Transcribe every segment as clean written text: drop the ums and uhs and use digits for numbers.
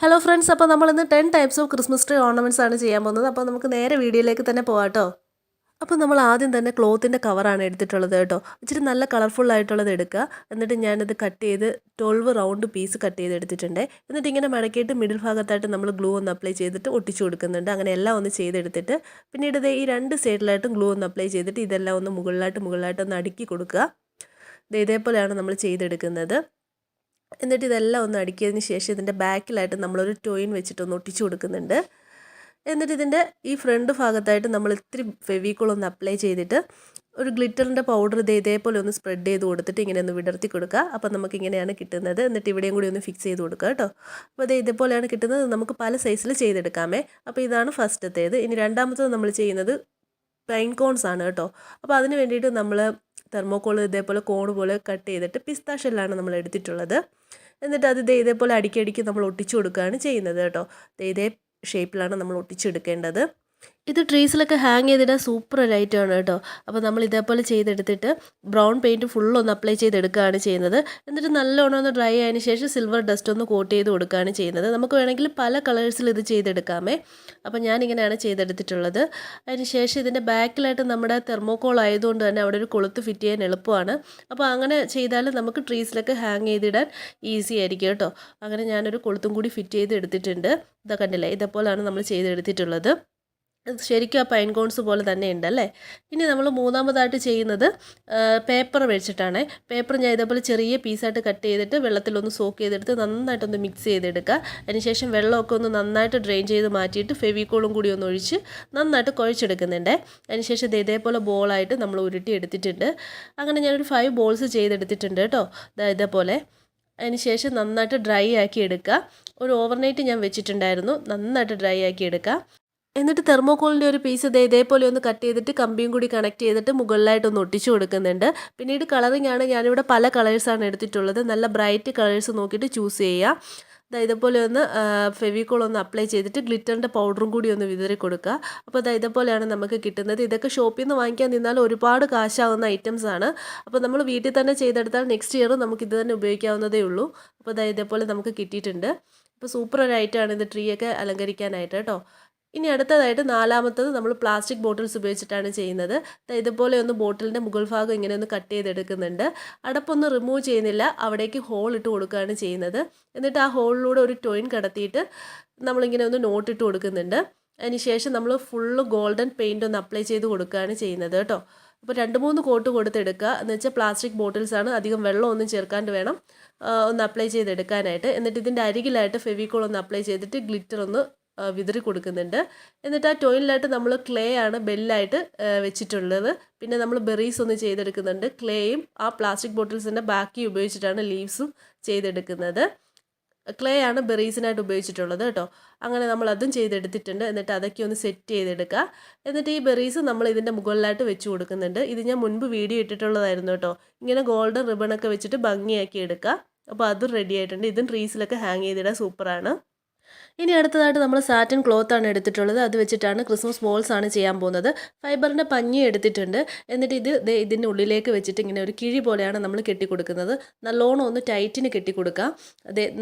Hello friends, അപ്പോൾ നമ്മൾ ഇന്ന് 10 types of Christmas tree ornaments ആണ് ചെയ്യാൻ പോകുന്നത്. അപ്പോൾ നമുക്ക് നേരെ വീഡിയോയിലേക്ക് തന്നെ പോകാം കേട്ടോ. അപ്പോൾ നമ്മൾ ആദ്യം തന്നെ ക്ലോത്തിൻ്റെ കവറാണ് എടുത്തിട്ടുള്ളത് കേട്ടോ. ഇച്ചിരി നല്ല കളർഫുൾ ആയിട്ടുള്ളത് എടുക്കുക. എന്നിട്ട് ഞാനിത് കട്ട് ചെയ്ത് 12 റൗണ്ട് പീസ് കട്ട് ചെയ്ത് എടുത്തിട്ടുണ്ട്. എന്നിട്ട് ഇങ്ങനെ മടക്കിയിട്ട് മിഡിൽ ഭാഗത്തായിട്ട് നമ്മൾ ഗ്ലൂ ഒന്ന് അപ്ലൈ ചെയ്തിട്ട് ഒട്ടിച്ചു കൊടുക്കുന്നുണ്ട്. അങ്ങനെ എല്ലാം ഒന്ന് ചെയ്തെടുത്തിട്ട് പിന്നീട് ഈ രണ്ട് സൈഡിലായിട്ടും ഗ്ലൂ ഒന്ന് അപ്ലൈ ചെയ്തിട്ട് ഇതെല്ലാം ഒന്ന് മുകളിലായിട്ട് ഒന്ന് അടുക്കി കൊടുക്കുക. ഇതേപോലെയാണ് നമ്മൾ ചെയ്തെടുക്കുന്നത്. എന്നിട്ട് ഇതെല്ലാം ഒന്ന് അടുക്കിയതിന് ശേഷം ഇതിൻ്റെ ബാക്കിലായിട്ട് നമ്മളൊരു ടോയിൻ വെച്ചിട്ടൊന്ന് ഒട്ടിച്ചു കൊടുക്കുന്നുണ്ട്. എന്നിട്ട് ഇതിൻ്റെ ഈ ഫ്രണ്ട് ഭാഗത്തായിട്ട് നമ്മൾ ഇത്തിരി ഫെവിക്കോൾ ഒന്ന് അപ്ലൈ ചെയ്തിട്ട് ഒരു ഗ്ലിറ്ററിൻ്റെ പൗഡർ ഇതേപോലെ ഒന്ന് സ്പ്രെഡ് ചെയ്ത് കൊടുത്തിട്ട് ഇങ്ങനെ ഒന്ന് വിടർത്തി കൊടുക്കുക. അപ്പോൾ നമുക്ക് ഇങ്ങനെയാണ് കിട്ടുന്നത്. എന്നിട്ട് ഇവിടെയും കൂടി ഒന്ന് ഫിക്സ് ചെയ്ത് കൊടുക്കുക കേട്ടോ. അപ്പോൾ ഇതേപോലെയാണ് കിട്ടുന്നത്. നമുക്ക് പല സൈസിൽ ചെയ്തെടുക്കാമേ. അപ്പോൾ ഇതാണ് ഫസ്റ്റത്തേത്. ഇനി രണ്ടാമത്തേത് നമ്മൾ ചെയ്യുന്നത് പൈൻ കോൺസ് ആണ് കേട്ടോ. അപ്പോൾ അതിന് വേണ്ടിയിട്ട് നമ്മൾ തെർമോക്കോൾ ഇതേപോലെ കോൺ പോലെ കട്ട് ചെയ്തിട്ട് പിസ്താ ഷെല്ലാണ് നമ്മൾ എടുത്തിട്ടുള്ളത്. എന്നിട്ട് അത് ഇതേപോലെ അടുക്കി നമ്മൾ ഒട്ടിച്ചു കൊടുക്കുകയാണ് ചെയ്യുന്നത് കേട്ടോ. ഇതേ ഷേപ്പിലാണ് നമ്മൾ ഒട്ടിച്ചെടുക്കേണ്ടത്. ഇത് ട്രീസിലൊക്കെ ഹാങ് ചെയ്തിടാൻ സൂപ്പർ ഒരു ഐറ്റമാണ് കേട്ടോ. അപ്പോൾ നമ്മൾ ഇതേപോലെ ചെയ്തെടുത്തിട്ട് ബ്രൗൺ പെയിൻറ്റ് ഫുള്ളൊന്ന് അപ്ലൈ ചെയ്തെടുക്കുകയാണ് ചെയ്യുന്നത്. എന്നിട്ട് നല്ലോണം ഒന്ന് ഡ്രൈ ആയതിനു ശേഷം സിൽവർ ഡസ്റ്റ് ഒന്ന് കോട്ട് ചെയ്ത് കൊടുക്കുകയാണ് ചെയ്യുന്നത്. നമുക്ക് വേണമെങ്കിൽ പല കളേഴ്സിൽ ഇത് ചെയ്തെടുക്കാമേ. അപ്പോൾ ഞാനിങ്ങനെയാണ് ചെയ്തെടുത്തിട്ടുള്ളത്. അതിന് ശേഷം ഇതിൻ്റെ ബാക്കിലായിട്ട് നമ്മുടെ തെർമോക്കോൾ ആയതുകൊണ്ട് തന്നെ അവിടെ ഒരു കൊളുത്ത് ഫിറ്റ് ചെയ്യാൻ എളുപ്പമാണ്. അപ്പോൾ അങ്ങനെ ചെയ്താൽ നമുക്ക് ട്രീസിലൊക്കെ ഹാങ് ചെയ്തിടാൻ ഈസി ആയിരിക്കും കേട്ടോ. അങ്ങനെ ഞാനൊരു കൊളുത്തും കൂടി ഫിറ്റ് ചെയ്ത് എടുത്തിട്ടുണ്ട്. ഇതൊക്കെ കണ്ടില്ലേ, ഇതേപോലെയാണ് നമ്മൾ ചെയ്തെടുത്തിട്ടുള്ളത്. ശരിക്കും ആ പൈൻ കോൺസ് പോലെ തന്നെ ഉണ്ടല്ലേ. ഇനി നമ്മൾ മൂന്നാമതായിട്ട് ചെയ്യുന്നത് പേപ്പർ വെച്ചിട്ടാണ്. പേപ്പർ ഞാൻ ഇതേപോലെ ചെറിയ പീസായിട്ട് കട്ട് ചെയ്തിട്ട് വെള്ളത്തിലൊന്ന് സോക്ക് ചെയ്തെടുത്ത് നന്നായിട്ടൊന്ന് മിക്സ് ചെയ്തെടുക്കുക. അതിനുശേഷം വെള്ളമൊക്കെ ഒന്ന് നന്നായിട്ട് ഡ്രെയിൻ ചെയ്ത് മാറ്റിയിട്ട് ഫെവിക്കോളും കൂടി ഒന്ന് ഒഴിച്ച് നന്നായിട്ട് കുഴച്ചെടുക്കുന്നുണ്ട്. അതിനുശേഷം ഇതേപോലെ ബോളായിട്ട് നമ്മൾ ഉരുട്ടി എടുത്തിട്ടുണ്ട്. അങ്ങനെ ഞാനൊരു 5 ബോൾസ് ചെയ്തെടുത്തിട്ടുണ്ട് കേട്ടോ. ഇതേപോലെ അതിന് ശേഷം നന്നായിട്ട് ഡ്രൈ ആക്കി എടുക്കുക. ഒരു ഓവർനൈറ്റ് ഞാൻ വെച്ചിട്ടുണ്ടായിരുന്നു. നന്നായിട്ട് ഡ്രൈ ആക്കി എടുക്കുക. എന്നിട്ട് തെർമോക്കോളിൻ്റെ ഒരു പീസ് ഇതേപോലെ ഒന്ന് കട്ട് ചെയ്തിട്ട് കമ്പിയും കൂടി കണക്ട് ചെയ്തിട്ട് മുകളിലായിട്ടൊന്ന് ഒട്ടിച്ചു കൊടുക്കുന്നുണ്ട്. പിന്നീട് കളറിംഗ് ആണ്. ഞാനിവിടെ പല കളേഴ്സാണ് എടുത്തിട്ടുള്ളത്. നല്ല ബ്രൈറ്റ് കളേഴ്സ് നോക്കിയിട്ട് ചൂസ് ചെയ്യുക. ഇതേപോലെ ഒന്ന് ഫെവിക്കോൾ ഒന്ന് അപ്ലൈ ചെയ്തിട്ട് ഗ്ലിറ്ററിൻ്റെ പൗഡറും കൂടി ഒന്ന് വിതറി കൊടുക്കുക. അപ്പോൾ ഇതേപോലെയാണ് നമുക്ക് കിട്ടുന്നത്. ഇതൊക്കെ ഷോപ്പിൽ നിന്ന് വാങ്ങിക്കാൻ നിന്നാൽ ഒരുപാട് കാശാവുന്ന ഐറ്റംസ് ആണ്. അപ്പോൾ നമ്മൾ വീട്ടിൽ തന്നെ ചെയ്തെടുത്താൽ നെക്സ്റ്റ് ഇയർ നമുക്ക് ഇത് തന്നെ ഉപയോഗിക്കാവുന്നതേ ഉള്ളൂ. അപ്പോൾ ഇതേപോലെ നമുക്ക് കിട്ടിയിട്ടുണ്ട്. അപ്പോൾ സൂപ്പർ ഒരു ഐറ്റമാണ് ഇത് ട്രീ ഒക്കെ അലങ്കരിക്കാനായിട്ട് കേട്ടോ. ഇനി അടുത്തതായിട്ട് നാലാമത്തത് നമ്മൾ പ്ലാസ്റ്റിക് ബോട്ടിൽസ് ഉപയോഗിച്ചിട്ടാണ് ചെയ്യുന്നത്. ഇതുപോലെ ഒന്ന് ബോട്ടിലിൻ്റെ മുകൾ ഭാഗം ഇങ്ങനെ ഒന്ന് കട്ട് ചെയ്തെടുക്കുന്നുണ്ട്. അടപ്പൊന്നും റിമൂവ് ചെയ്യുന്നില്ല, അവിടേക്ക് ഹോൾ ഇട്ട് കൊടുക്കുകയാണ് ചെയ്യുന്നത്. എന്നിട്ട് ആ ഹോളിലൂടെ ഒരു ടോയിൻ കടത്തിയിട്ട് നമ്മളിങ്ങനെ ഒന്ന് നോട്ടിട്ട് കൊടുക്കുന്നുണ്ട്. അതിന് ശേഷം നമ്മൾ ഫുള്ള് ഗോൾഡൻ പെയിൻ്റ് ഒന്ന് അപ്ലൈ ചെയ്ത് കൊടുക്കുകയാണ് ചെയ്യുന്നത് കേട്ടോ. അപ്പോൾ 2-3 കോട്ട് കൊടുത്തെടുക്കുക. എന്ന് വെച്ചാൽ പ്ലാസ്റ്റിക് ബോട്ടിൽസാണ്, അധികം വെള്ളമൊന്നും ചേർക്കാണ്ട് വേണം ഒന്ന് അപ്ലൈ ചെയ്തെടുക്കാനായിട്ട്. എന്നിട്ട് ഇതിൻ്റെ അരികിലായിട്ട് ഫെവിക്കോൾ ഒന്ന് അപ്ലൈ ചെയ്തിട്ട് ഗ്ലിറ്റർ ഒന്ന് വിതറി കൊടുക്കുന്നുണ്ട്. എന്നിട്ട് ആ ടോയിനിലായിട്ട് നമ്മൾ ക്ലേ ആണ് ബെല്ലായിട്ട് വെച്ചിട്ടുള്ളത്. പിന്നെ നമ്മൾ ബെറീസ് ഒന്ന് ചെയ്തെടുക്കുന്നുണ്ട്. ക്ലേയും ആ പ്ലാസ്റ്റിക് ബോട്ടിൽസിൻ്റെ ബാക്കി ഉപയോഗിച്ചിട്ടാണ് ലീവ്സും ചെയ്തെടുക്കുന്നത്. ക്ലേ ആണ് ബെറീസിനായിട്ട് ഉപയോഗിച്ചിട്ടുള്ളത് കേട്ടോ. അങ്ങനെ നമ്മൾ അതും ചെയ്തെടുത്തിട്ടുണ്ട്. എന്നിട്ട് അതൊക്കെ ഒന്ന് സെറ്റ് ചെയ്തെടുക്കുക. എന്നിട്ട് ഈ ബെറീസ് നമ്മൾ ഇതിൻ്റെ മുകളിലായിട്ട് വെച്ച് കൊടുക്കുന്നുണ്ട്. ഇത് ഞാൻ മുൻപ് വീഡിയോ ഇട്ടിട്ടുള്ളതായിരുന്നു കേട്ടോ. ഇങ്ങനെ ഗോൾഡൻ റിബണൊക്കെ വെച്ചിട്ട് ഭംഗിയാക്കി എടുക്കുക. അപ്പോൾ അതും റെഡി ആയിട്ടുണ്ട്. ഇതും ട്രീസിലൊക്കെ ഹാങ് ചെയ്തിടാൻ സൂപ്പറാണ്. ഇനി അടുത്തതായിട്ട് നമ്മൾ സാറ്റൻ ക്ലോത്താണ് എടുത്തിട്ടുള്ളത്. അത് വെച്ചിട്ടാണ് ക്രിസ്മസ് ബോൾസ് ആണ് ചെയ്യാൻ പോകുന്നത്. ഫൈബറിൻ്റെ പഞ്ഞി എടുത്തിട്ടുണ്ട്. എന്നിട്ട് ഇതിൻ്റെ ഉള്ളിലേക്ക് വെച്ചിട്ട് ഇങ്ങനെ ഒരു കിഴി പോലെയാണ് നമ്മൾ കെട്ടിക്കൊടുക്കുന്നത്. നല്ലോണം ഒന്ന് ടൈറ്റിന് കെട്ടിക്കൊടുക്കുക.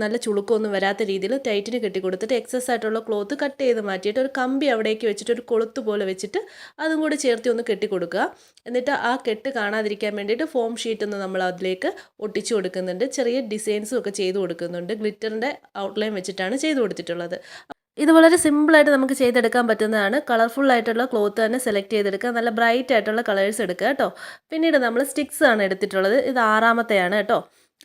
നല്ല ചുളുക്കമൊന്നും വരാത്ത രീതിയിൽ ടൈറ്റിന് കെട്ടിക്കൊടുത്തിട്ട് എക്സസ് ആയിട്ടുള്ള ക്ലോത്ത് കട്ട് ചെയ്ത് മാറ്റിയിട്ട് ഒരു കമ്പി അവിടേക്ക് വെച്ചിട്ട് ഒരു കൊളുത്ത് പോലെ വെച്ചിട്ട് അതും കൂടി ചേർത്ത് ഒന്ന് കെട്ടിക്കൊടുക്കുക. എന്നിട്ട് ആ കെട്ട് കാണാതിരിക്കാൻ വേണ്ടിയിട്ട് ഫോം ഷീറ്റ് ഒന്ന് നമ്മൾ അതിലേക്ക് ഒട്ടിച്ചു കൊടുക്കുന്നുണ്ട്. ചെറിയ ഡിസൈൻസും ഒക്കെ ചെയ്ത് കൊടുക്കുന്നുണ്ട്. ഗ്ലിറ്ററിൻ്റെ ഔട്ട്ലൈൻ വെച്ചിട്ടാണ് ചെയ്ത് കൊടുത്തിട്ടുള്ളത്. ഇത് വളരെ സിമ്പിളായിട്ട് നമുക്ക് ചെയ്തെടുക്കാൻ പറ്റുന്നതാണ്. കളർഫുൾ ആയിട്ടുള്ള ക്ലോത്ത് തന്നെ സെലക്ട് ചെയ്തെടുക്കുക. നല്ല ബ്രൈറ്റ് ആയിട്ടുള്ള കളേഴ്സ് എടുക്കുക കേട്ടോ. പിന്നീട് നമ്മൾ സ്റ്റിക്സ് ആണ് എടുത്തിട്ടുള്ളത്. ഇത് 6ാമത്തെയാണ് കേട്ടോ.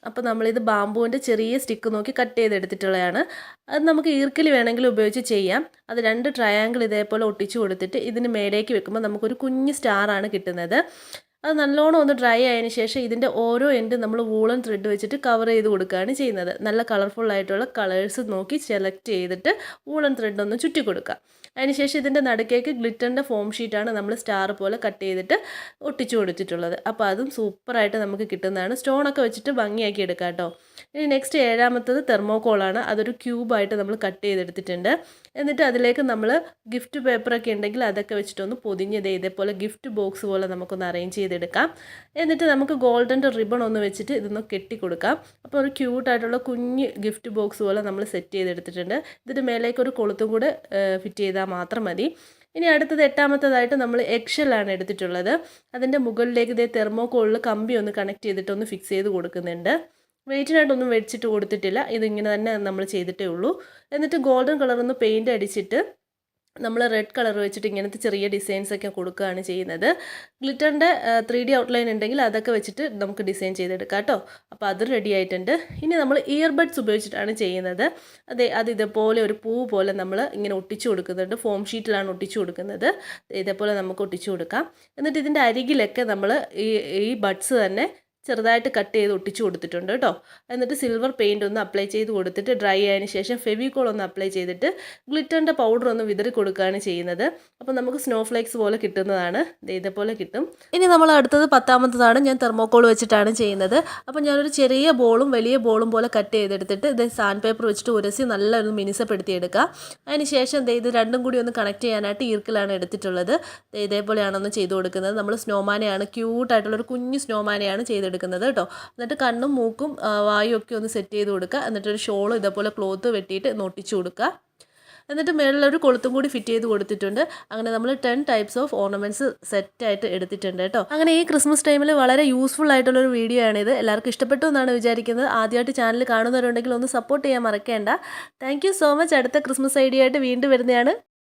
അപ്പോൾ നമ്മളിത് ബാമ്പുവിൻ്റെ ചെറിയ സ്റ്റിക്ക് നോക്കി കട്ട് ചെയ്തെടുത്തിട്ടുള്ളതാണ്. അത് നമുക്ക് ഈർക്കിൽ വേണമെങ്കിൽ ഉപയോഗിച്ച് ചെയ്യാം. അത് 2 ട്രയാങ്കിൾ ഇതേപോലെ ഒട്ടിച്ചു കൊടുത്തിട്ട് ഇതിന് മേലേക്ക് വെക്കുമ്പോൾ നമുക്കൊരു കുഞ്ഞ് സ്റ്റാറാണ് കിട്ടുന്നത്. അത് നല്ലോണം ഒന്ന് ഡ്രൈ ആയതിനു ശേഷം ഇതിൻ്റെ ഓരോ എൻഡ് നമ്മൾ വൂളൻ ത്രെഡ് വെച്ചിട്ട് കവർ ചെയ്ത് കൊടുക്കുകയാണ് ചെയ്യുന്നത്. നല്ല കളർഫുൾ ആയിട്ടുള്ള കളേഴ്സ് നോക്കി സെലക്ട് ചെയ്തിട്ട് വൂളൻ ത്രെഡ് ഒന്ന് ചുറ്റി കൊടുക്കുക. അതിനുശേഷം ഇതിൻ്റെ നടുക്കേക്ക് ഗ്ലിറ്ററിൻ്റെ ഫോം ഷീറ്റാണ് നമ്മൾ സ്റ്റാർ പോലെ കട്ട് ചെയ്തിട്ട് ഒട്ടിച്ചു കൊടുത്തിട്ടുള്ളത്. അപ്പോൾ അതും സൂപ്പറായിട്ട് നമുക്ക് കിട്ടുന്നതാണ്. സ്റ്റോണൊക്കെ വെച്ചിട്ട് ഭംഗിയാക്കി എടുക്കാം കേട്ടോ. ഇനി നെക്സ്റ്റ് 7ാമത്തത് തെർമോക്കോളാണ്. അതൊരു ക്യൂബായിട്ട് നമ്മൾ കട്ട് ചെയ്തെടുത്തിട്ടുണ്ട്. എന്നിട്ട് അതിലേക്ക് നമ്മൾ ഗിഫ്റ്റ് പേപ്പറൊക്കെ ഉണ്ടെങ്കിൽ അതൊക്കെ വെച്ചിട്ടൊന്ന് പൊതിഞ്ഞ് ഇതേപോലെ ഗിഫ്റ്റ് ബോക്സ് പോലെ നമുക്കൊന്ന് അറേഞ്ച് ചെയ്ത് ചെയ്തെടുക്കാം. എന്നിട്ട് നമുക്ക് ഗോൾഡൻ്റെ റിബൺ ഒന്ന് വെച്ചിട്ട് ഇതൊന്ന് കെട്ടിക്കൊടുക്കാം. അപ്പോൾ ഒരു ക്യൂട്ടായിട്ടുള്ള കുഞ്ഞ് ഗിഫ്റ്റ് ബോക്സ് പോലെ നമ്മൾ സെറ്റ് ചെയ്തെടുത്തിട്ടുണ്ട്. ഇതിൻ്റെ മേലേക്ക് ഒരു കൊളുത്തും കൂടെ ഫിറ്റ് ചെയ്താൽ മാത്രം മതി. ഇനി അടുത്തത് എട്ടാമത്തേതായിട്ട് നമ്മൾ എഗ്ഷെല്ലാണ് എടുത്തിട്ടുള്ളത്. അതിൻ്റെ മുകളിലേക്ക് ഇതേ തെർമോക്കോളിൽ കമ്പി ഒന്ന് കണക്ട് ചെയ്തിട്ട് ഒന്ന് ഫിക്സ് ചെയ്ത് കൊടുക്കുന്നുണ്ട്. വെയിറ്റിനായിട്ടൊന്നും വെച്ചിട്ട് കൊടുത്തിട്ടില്ല, ഇതിങ്ങനെ തന്നെ നമ്മൾ ചെയ്തിട്ടേ ഉള്ളൂ. എന്നിട്ട് ഗോൾഡൻ കളറൊന്ന് പെയിൻ്റ് അടിച്ചിട്ട് നമ്മൾ റെഡ് കളർ വെച്ചിട്ട് ഇങ്ങനത്തെ ചെറിയ ഡിസൈൻസൊക്കെ കൊടുക്കുകയാണ് ചെയ്യുന്നത്. ഗ്ലിറ്ററിൻ്റെ 3D ഔട്ട്ലൈൻ ഉണ്ടെങ്കിൽ അതൊക്കെ വെച്ചിട്ട് നമുക്ക് ഡിസൈൻ ചെയ്തെടുക്കാം കേട്ടോ. അപ്പോൾ അത് റെഡി ആയിട്ടുണ്ട്. ഇനി നമ്മൾ ഇയർബഡ്സ് ഉപയോഗിച്ചിട്ടാണ് ചെയ്യുന്നത്. അത് ഇതേപോലെ ഒരു പൂ പോലെ നമ്മൾ ഇങ്ങനെ ഒട്ടിച്ചു കൊടുക്കുന്നുണ്ട്. ഫോം ഷീറ്റിലാണ് ഒട്ടിച്ചു കൊടുക്കുന്നത്. ഇതേപോലെ നമുക്ക് ഒട്ടിച്ചു കൊടുക്കാം. എന്നിട്ട് ഇതിൻ്റെ അരികിലൊക്കെ നമ്മൾ ഈ ബഡ്സ് തന്നെ ചെറുതായിട്ട് കട്ട് ചെയ്ത് ഒട്ടിച്ചു കൊടുത്തിട്ടുണ്ട് കേട്ടോ. എന്നിട്ട് സിൽവർ പെയിൻ്റ് ഒന്ന് അപ്ലൈ ചെയ്ത് കൊടുത്തിട്ട് ഡ്രൈ ആയതിന് ശേഷം ഫെവിക്കോൾ ഒന്ന് അപ്ലൈ ചെയ്തിട്ട് ഗ്ലിറ്ററിൻ്റെ പൗഡർ ഒന്ന് വിതറി കൊടുക്കുകയാണ് ചെയ്യുന്നത്. അപ്പോൾ നമുക്ക് സ്നോ ഫ്ലേക്സ് പോലെ കിട്ടുന്നതാണ്. ഇതേപോലെ കിട്ടും. ഇനി നമ്മൾ അടുത്തത് 10ാമത്തതാണ്. ഞാൻ തെർമോക്കോൾ വെച്ചിട്ടാണ് ചെയ്യുന്നത്. അപ്പോൾ ഞാനൊരു ചെറിയ ബോളും വലിയ ബോളും പോലെ കട്ട് ചെയ്തെടുത്തിട്ട് ഇത് സാൻഡ് പേപ്പർ വെച്ചിട്ട് ഉരസി നല്ലൊരു മിനുസപ്പെടുത്തിയെടുക്കുക. അതിന് ശേഷം ഇത് രണ്ടും കൂടി ഒന്ന് കണക്ട് ചെയ്യാനായിട്ട് ഈർക്കിലാണ് എടുത്തിട്ടുള്ളത്. ഇതേപോലെയാണൊന്ന് ചെയ്ത് കൊടുക്കുന്നത്. നമ്മൾ സ്നോമാനെയാണ്, ക്യൂട്ടായിട്ടുള്ളൊരു കുഞ്ഞു സ്നോമാനെയാണ് ചെയ്തെടുക്കുന്നത് കേട്ടോ. എന്നിട്ട് കണ്ണും മൂക്കും വായും ഒക്കെ ഒന്ന് സെറ്റ് ചെയ്ത് കൊടുക്കുക. എന്നിട്ടൊരു ഷോൾ ഇതേപോലെ ക്ലോത്ത് വെട്ടിയിട്ട് ഒട്ടിച്ചു കൊടുക്കുക. എന്നിട്ട് മേളിലൊരു കൊളുത്തും കൂടി ഫിറ്റ് ചെയ്ത് കൊടുത്തിട്ടുണ്ട്. അങ്ങനെ നമ്മൾ 10 ടൈപ്സ് ഓഫ് ഓർണമെൻറ്റ്സ് സെറ്റായിട്ട് എടുത്തിട്ടുണ്ട് കേട്ടോ. അങ്ങനെ ഈ ക്രിസ്മസ് ടൈമിൽ വളരെ യൂസ്ഫുൾ ആയിട്ടുള്ളൊരു വീഡിയോ ആണിത്. എല്ലാവർക്കും ഇഷ്ടപ്പെട്ടു എന്നാണ് വിചാരിക്കുന്നത്. ആദ്യമായിട്ട് ചാനൽ കാണുന്നവരുണ്ടെങ്കിൽ ഒന്ന് സപ്പോർട്ട് ചെയ്യാൻ മറക്കേണ്ട. Thank you so much. അടുത്ത ക്രിസ്മസ് ഐഡിയ ആയിട്ട് വീണ്ടും വരുന്നതാണ്.